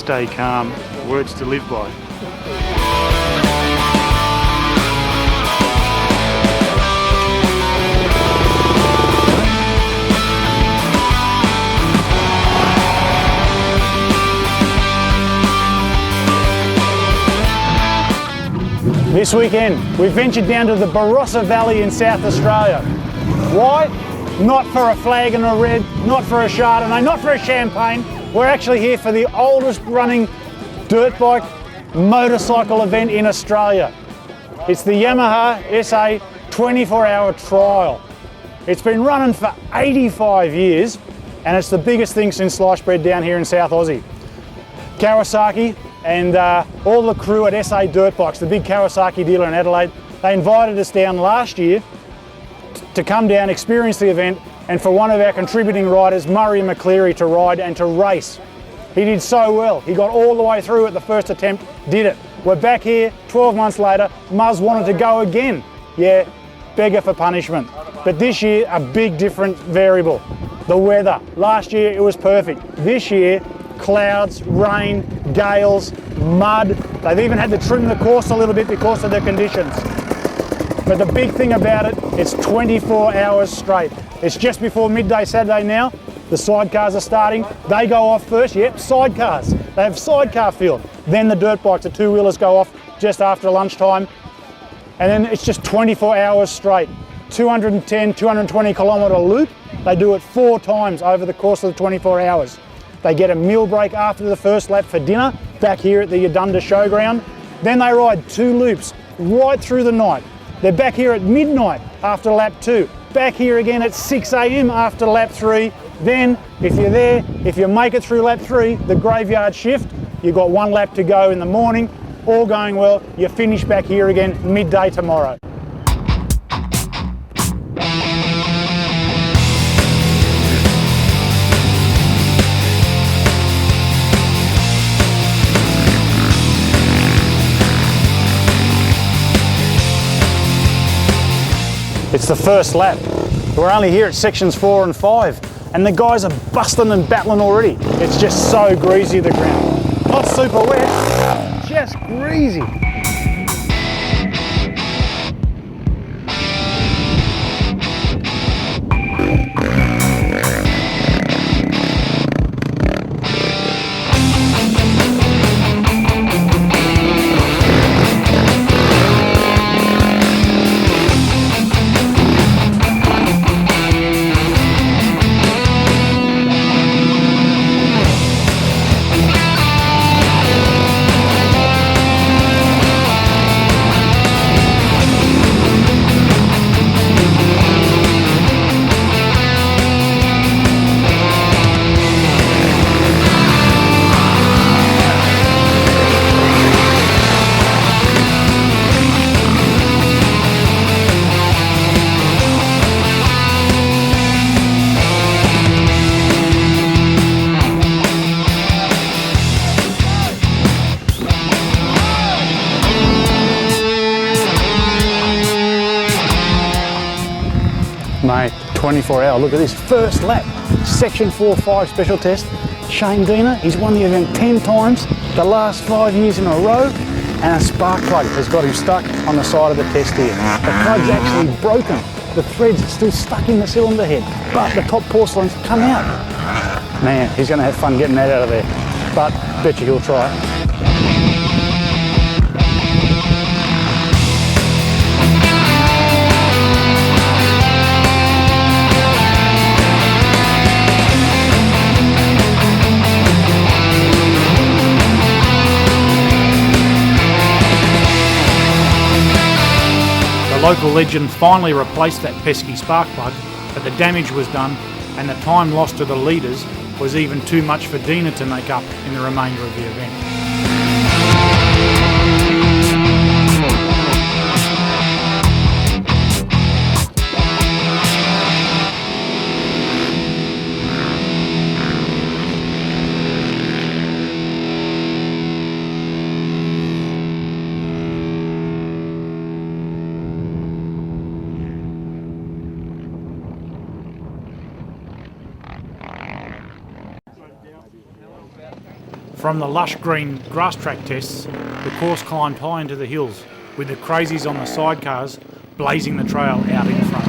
stay calm, words to live by. This weekend, we ventured down to the Barossa Valley in South Australia. Why? Not for a flag and a red, not for a Chardonnay, not for a champagne. We're actually here for the oldest running dirt bike motorcycle event in Australia. It's the Yamaha SA 24-hour trial. It's been running for 85 years and it's the biggest thing since sliced bread down here in South Aussie. Kawasaki and all the crew at SA Dirt Bikes, the big Kawasaki dealer in Adelaide, they invited us down last year to come down, experience the event, and for one of our contributing riders, Murray McCleary, to ride and to race. He did so well. He got all the way through at the first attempt, did it. We're back here 12 months later. Muzz wanted to go again. Yeah, beggar for punishment. But this year, a big different variable, the weather. Last year, it was perfect. This year, clouds, rain, gales, mud. They've even had to trim the course a little bit because of the conditions. But the big thing about it, it's 24 hours straight. It's just before midday Saturday now. The sidecars are starting. They go off first. Yep, sidecars. They have sidecar field. Then the dirt bikes, the two-wheelers, go off just after lunchtime. And then it's just 24 hours straight. 210, 220 kilometre loop. They do it 4 times over the course of the 24 hours. They get a meal break after the first lap for dinner, back here at the Yadunda Showground. Then they ride 2 loops right through the night. They're back here at midnight after lap 2. Back here again at 6 AM after lap 3. Then, if you're there, if you make it through lap 3, the graveyard shift, you've got 1 lap to go in the morning. All going well, you finish back here again midday tomorrow. It's the first lap. We're only here at sections 4 and 5 and the guys are busting and battling already. It's just so greasy, the ground. Not super wet, just greasy. Mate, 24 hour, look at this, first lap, section 4-5 special test. Shane Diener, he's won the event 10 times, the last 5 years in a row, and a spark plug has got him stuck on the side of the test here. The plug's actually broken, the thread's still stuck in the cylinder head, but the top porcelain's come out. Man, he's gonna have fun getting that out of there, but bet you he'll try it. The local legend finally replaced that pesky spark plug, but the damage was done and the time lost to the leaders was even too much for Diener to make up in the remainder of the event. From the lush green grass track tests, the course climbed high into the hills, with the crazies on the sidecars blazing the trail out in front.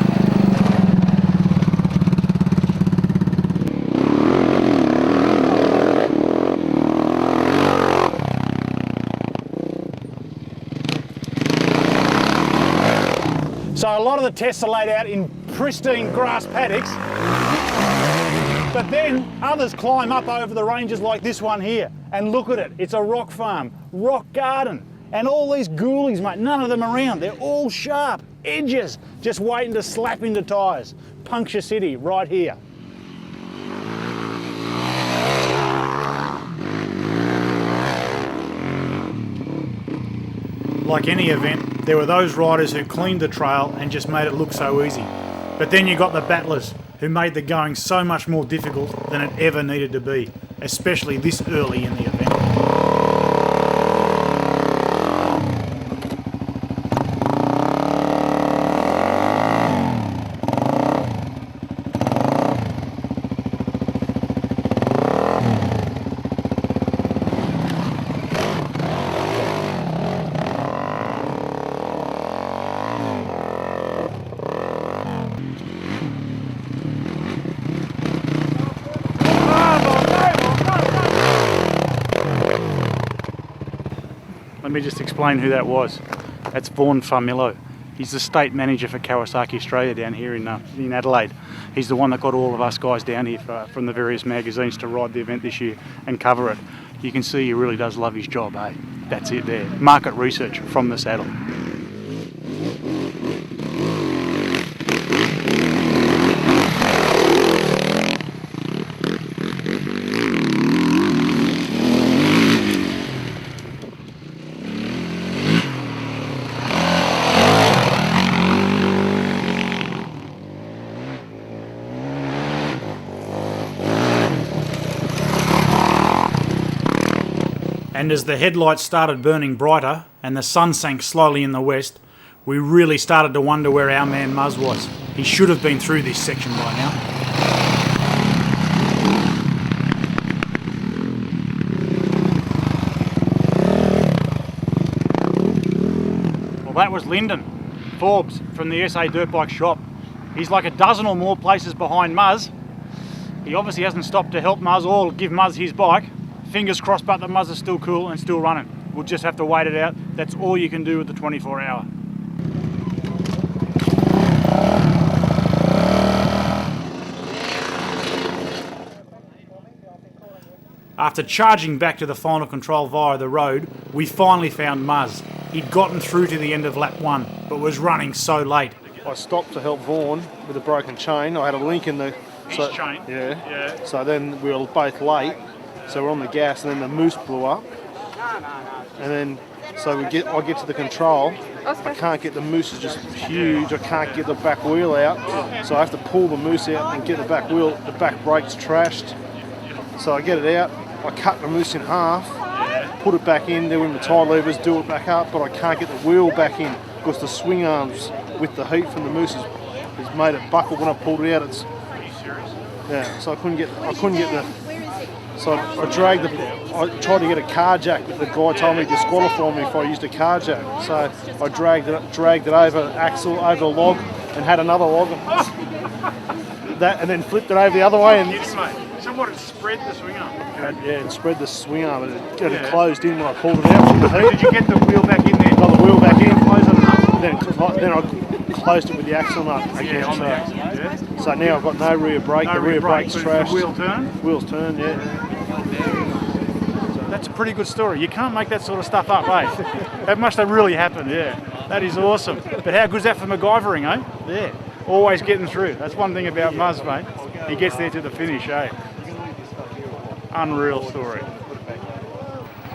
So a lot of the tests are laid out in pristine grass paddocks, but then others climb up over the ranges like this one here. And look at it, it's a rock farm, rock garden. And all these ghoulies, mate, none of them around. They're all sharp edges, just waiting to slap into tyres. Puncture City, right here. Like any event, there were those riders who cleaned the trail and just made it look so easy. But then you got the battlers, who made the going so much more difficult than it ever needed to be, especially this early in the event. Let me just explain who that was. That's Vaughan Farmillo. He's the state manager for Kawasaki Australia down here in Adelaide. He's the one that got all of us guys down here from the various magazines to ride the event this year and cover it. You can see he really does love his job, eh? That's it there. Market research from the saddle. And as the headlights started burning brighter and the sun sank slowly in the west, we really started to wonder where our man Muzz was. He should have been through this section by now. Well, that was Lyndon Forbes from the SA Dirt Bike Shop. He's like a dozen or more places behind Muzz. He obviously hasn't stopped to help Muzz or give Muzz his bike. Fingers crossed, but the Muzz is still cool and still running. We'll just have to wait it out. That's all you can do with the 24-hour. After charging back to the final control via the road, we finally found Muzz. He'd gotten through to the end of lap 1, but was running so late. I stopped to help Vaughan with a broken chain. I had a link in the chain? Yeah. So then we were both late. So we're on the gas, and then the moose blew up. And then, so I get to the control. I can't get the moose, is just huge. I can't get the back wheel out. So I have to pull the moose out and get the back wheel. The back brake's trashed. So I get it out. I cut the moose in half, put it back in there with my tie levers, do it back up, but I can't get the wheel back in because the swing arms with the heat from the moose has made it buckle when I pulled it out. It's, yeah, so I couldn't get the. So I tried to get a car jack, but the guy told me to disqualify me if I used a car jack. So I dragged it over axle, over the log, and had another log. That, and then flipped it over the other way. And So what, it spread the swing arm? yeah, it spread the swing arm, and it closed in when I pulled it out from the heat. Did you get the wheel back in there? Got the wheel back in, close it enough. Then I closed it with the axle nut again. On the axle, yeah. So now I've got no rear brake. No the rear brake, brake's so trashed. the wheel turn? Wheels turn, yeah. That's a pretty good story. You can't make that sort of stuff up, eh? That must have really happened, yeah. That is awesome. But how good's that for MacGyvering, eh? Yeah. Always getting through. That's one thing about Muzz, mate. He gets there to the finish, eh? Unreal story.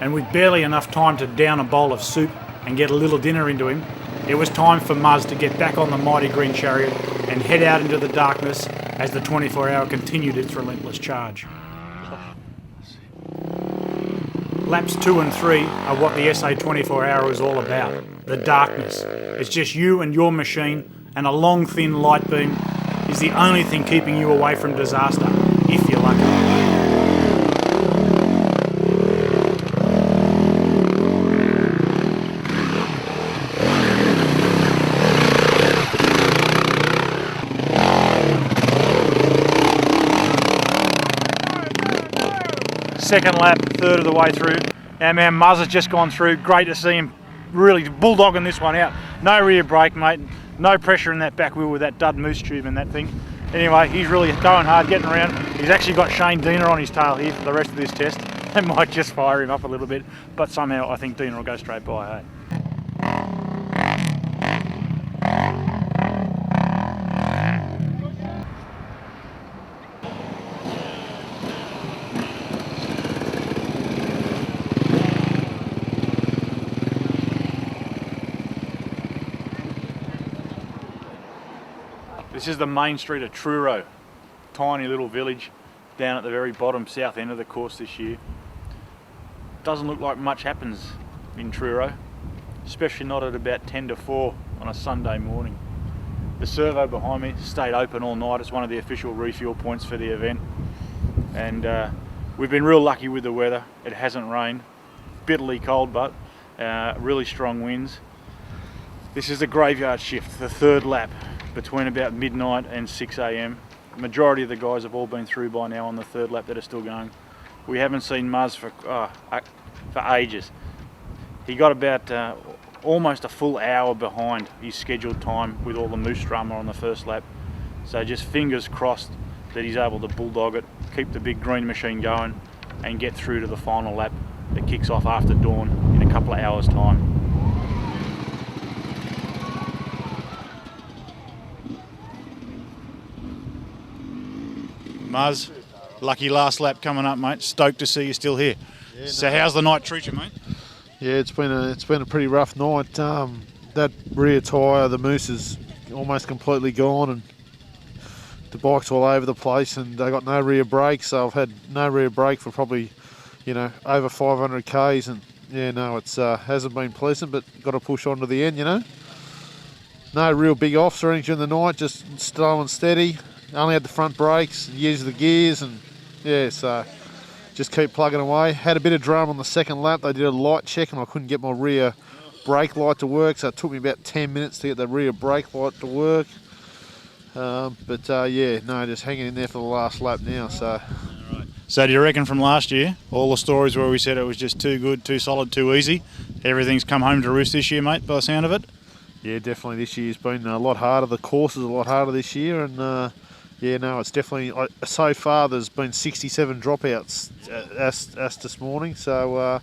And with barely enough time to down a bowl of soup and get a little dinner into him, it was time for Muzz to get back on the mighty green chariot and head out into the darkness as the 24-hour continued its relentless charge. Laps 2 and 3 are what the SA 24-hour is all about. The darkness. It's just you and your machine, and a long thin light beam is the only thing keeping you away from disaster, if you're lucky. second lap, third of the way through. Our man Muzz has just gone through. Great to see him really bulldogging this one out. No rear brake, mate. No pressure in that back wheel with that dud moose tube and that thing. Anyway, he's really going hard, getting around. He's actually got Shane Diener on his tail here for the rest of this test. That might just fire him up a little bit, but somehow I think Diener will go straight by, hey? This is the main street of Truro, tiny little village down at the very bottom south end of the course this year. Doesn't look like much happens in Truro, especially not at about 10 to 4 on a Sunday morning. The servo behind me stayed open all night. It's one of the official refuel points for the event, and we've been real lucky with the weather. It hasn't rained, bitterly cold, but really strong winds. This is a graveyard shift, the third lap, between about midnight and 6 AM. The majority of the guys have all been through by now on the third lap that are still going. We haven't seen Muzz for ages. He got about almost a full hour behind his scheduled time with all the moose drama on the first lap. So just fingers crossed that he's able to bulldog it, keep the big green machine going and get through to the final lap that kicks off after dawn in a couple of hours' time. Muzz, lucky last lap coming up, mate. Stoked to see you still here. Yeah, so how's the night treat you, mate? Yeah, it's been a pretty rough night. That rear tyre, the moose is almost completely gone, and the bike's all over the place, and they got no rear brake, so I've had no rear brake for probably, over 500 k's, and yeah, no, it's hasn't been pleasant, but got to push on to the end, No real big offs or anything during the night, just slow and steady. Only had the front brakes, used the gears, and yeah, so just keep plugging away. Had a bit of drama on the second lap. They did a light check and I couldn't get my rear brake light to work, so it took me about 10 minutes to get the rear brake light to work. Yeah, no, just hanging in there for the last lap now. So. So do you reckon from last year, all the stories where we said it was just too good, too solid, too easy, everything's come home to roost this year, mate, by the sound of it? Yeah, definitely this year's been a lot harder. The course is a lot harder this year, and yeah, no, it's definitely, so far there's been 67 dropouts as this morning, so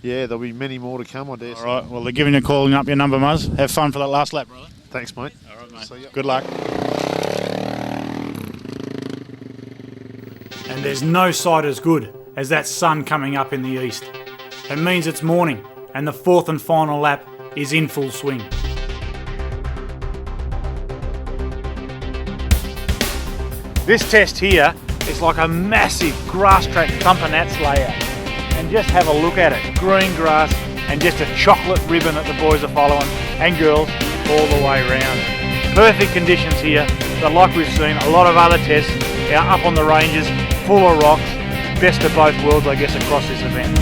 yeah, there'll be many more to come, I dare say. All right, well, they're giving you a calling up your number, Muzz. Have fun for that last lap, brother. Thanks, mate. All right, mate. See ya. Good luck. And there's no sight as good as that sun coming up in the east. It means it's morning, and the fourth and final lap is in full swing. This test here is like a massive grass track bumper nats layout. And just have a look at it. Green grass and just a chocolate ribbon that the boys are following, and girls, all the way around. Perfect conditions here, but like we've seen, a lot of other tests are up on the ranges, full of rocks. Best of both worlds, I guess, across this event.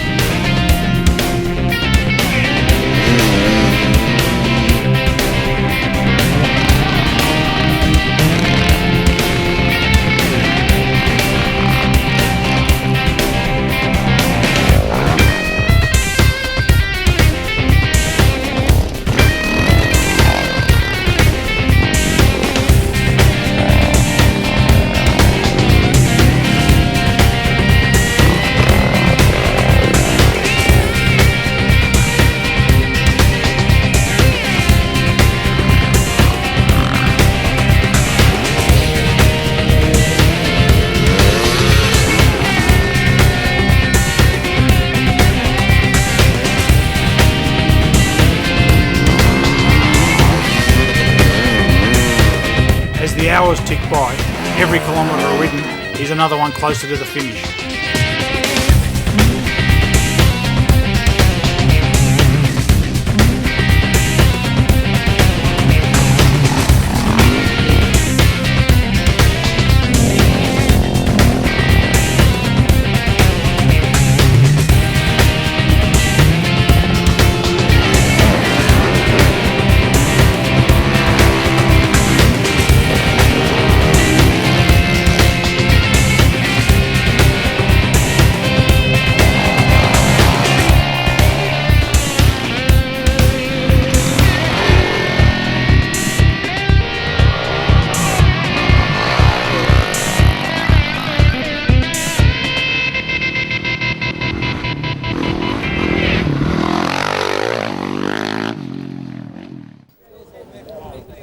As the hours tick by, every kilometre ridden is another one closer to the finish.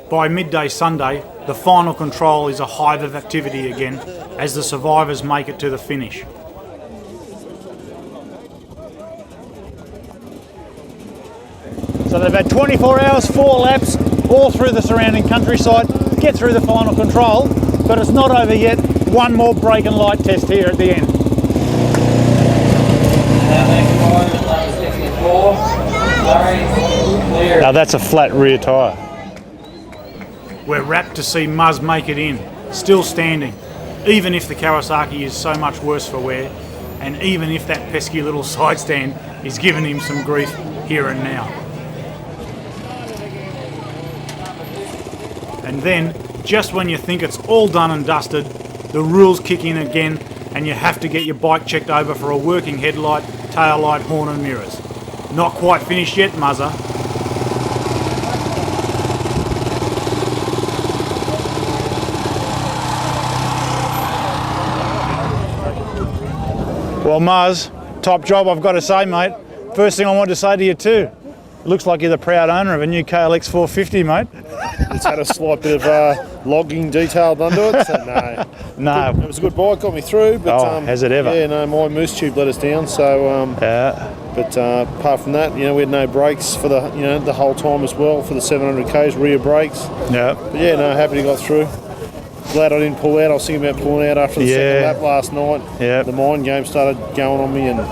By midday Sunday, the final control is a hive of activity again as the survivors make it to the finish. So they've had 24 hours, 4 laps, all through the surrounding countryside, get through the final control, but it's not over yet. One more brake and light test here at the end. Now that's a flat rear tyre. We're rapt to see Muzz make it in, still standing, even if the Kawasaki is so much worse for wear, and even if that pesky little side stand is giving him some grief here and now. And then, just when you think it's all done and dusted, the rules kick in again and you have to get your bike checked over for a working headlight, tail light, horn and mirrors. Not quite finished yet, Muzzer. Well, Muzz, top job, I've got to say, mate. First thing I want to say to you too, it looks like you're the proud owner of a new KLX 450, mate. It's had a slight bit of logging detailed under it. So no. It was a good bike, got me through. But, has it ever? Yeah, no, my moose tube let us down. So, But apart from that, we had no brakes for the whole time as well for the 700 k's, rear brakes. Yeah. But yeah, no, happy to got through. Glad I didn't pull out. I was thinking about pulling out after the second lap last night. Yeah. The mind game started going on me, and it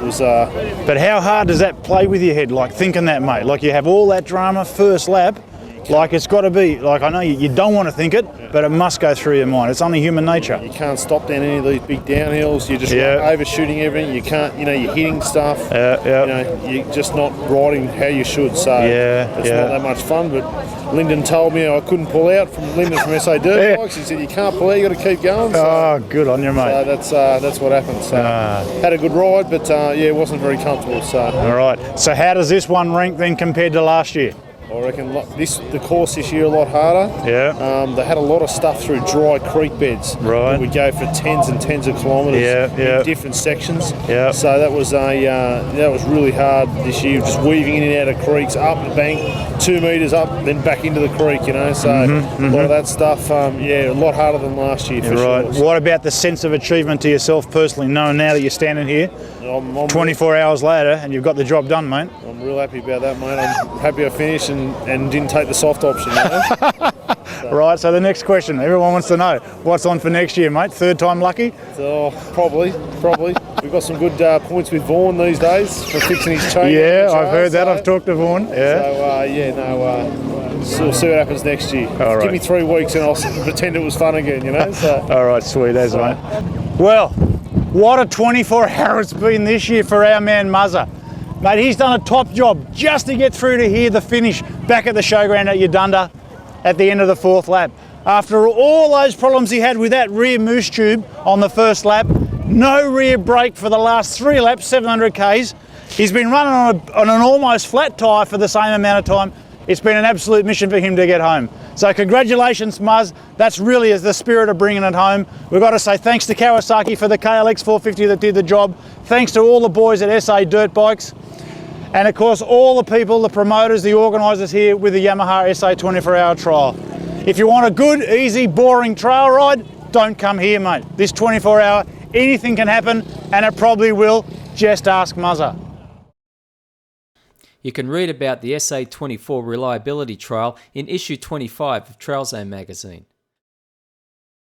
was. But how hard does that play with your head? Like thinking that, mate. Like you have all that drama first lap. Like it's got to be. Like I know you don't want to think it, but it must go through your mind. It's only human nature. You can't stop down any of these big downhills. You're just overshooting everything. You can't. You're hitting stuff. You're just not riding how you should. So it's not that much fun. But Lyndon told me I couldn't pull out from Lyndon from SA Dirt Bikes. He said you can't pull out. You got to keep going. So, good on you, mate. So that's what happened. So had a good ride, but it wasn't very comfortable. So all right. So how does this one rank then compared to last year? I reckon the course this year a lot harder. Yeah. They had a lot of stuff through dry creek beds. Right. We go for tens and tens of kilometres in different sections. Yeah. So that was really hard this year, just weaving in and out of creeks, up the bank, 2 metres up, then back into the creek. So a lot of that stuff. A lot harder than last year for sure. So what about the sense of achievement to yourself personally, knowing now that you're standing here, I'm 24 hours later, and you've got the job done, mate? I'm real happy about that, mate. I'm happy I finished and didn't take the soft option. Right, so the next question, everyone wants to know, what's on for next year, mate? Third time lucky? So, probably. We've got some good points with Vaughan these days for fixing his chain. Yeah, I've heard that. I've talked to Vaughan. So, we'll see what happens next year. All right. Give me 3 weeks and I'll pretend it was fun again, So. All right, sweet as, mate. Well, what a 24 hours it's been this year for our man Muzzer. Mate, he's done a top job just to get through to here, the finish, back at the showground at Udunda at the end of the 4th lap. After all those problems he had with that rear moose tube on the 1st lap, no rear brake for the last 3 laps, 700 Ks. He's been running on an almost flat tyre for the same amount of time. It's been an absolute mission for him to get home. So congratulations, Muzz. That's really the spirit of bringing it home. We've got to say thanks to Kawasaki for the KLX 450 that did the job. Thanks to all the boys at SA Dirt Bikes. And of course, all the people, the promoters, the organisers here with the Yamaha SA 24-hour trial. If you want a good, easy, boring trail ride, don't come here, mate. This 24-hour, anything can happen, and it probably will. Just ask Muzzer. You can read about the SA24 reliability trial in issue 25 of Trailzone magazine.